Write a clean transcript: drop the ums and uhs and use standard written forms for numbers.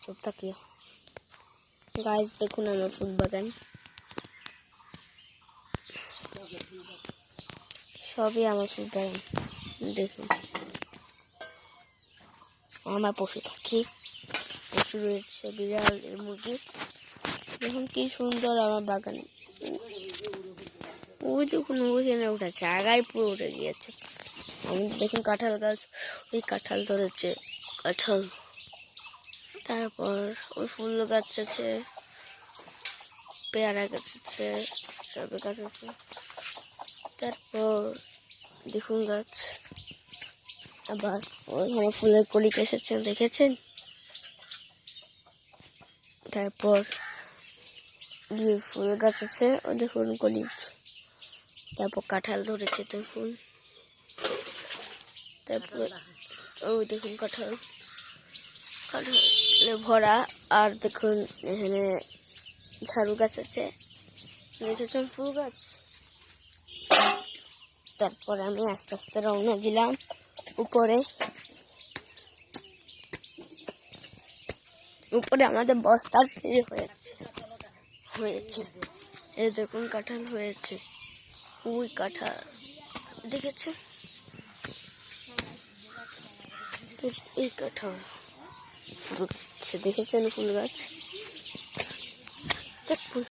চুপ থাকিও। গাইস দেখুন আমার ফুল বাগান, সবই আমার ফুল বাগান। দেখুন আমার পশু পাখি, পশু রয়েছে, বিড়াল, মুরগি। দেখুন কি সুন্দর আমার বাগানে। ওই দেখুন ওইখানে ওটা জায়গায় পুরো উঠে গিয়েছে। আমাদের দেখুন কাঁঠাল গাছ, ওই কাঁঠাল ধরেছে, কাঁঠাল। তারপর ওই ফুল গাছ আছে, পেয়ারা গাছ আছে, সবে গাছ আছে। তারপর দেখুন গাছ, আবার ওইখানে ফুলের কলি এসেছেন, দেখেছেন? তারপর ফুল গাছ আছে, ও দেখুন কলি। তারপর কাঁঠাল ধরেছে দেখুন। তারপর ওই দেখুন কাঁঠাল, কাঁঠালে ভরা। আর দেখুন এখানে ঝাড়ু গাছ আছে, দেখেছেন? ফুল গাছ। তারপর আমি আস্তে আস্তে রওনা দিলাম উপরে। উপরে আমাদের বস্তার সিঁড়ি হয়েছে। এই দেখুন কাঁঠাল হয়েছে, ওই কাঁঠাল দেখেছেন? এই কাঁঠাল ফুল গাছ দেখেছেন? ফুল গাছ দেখুন।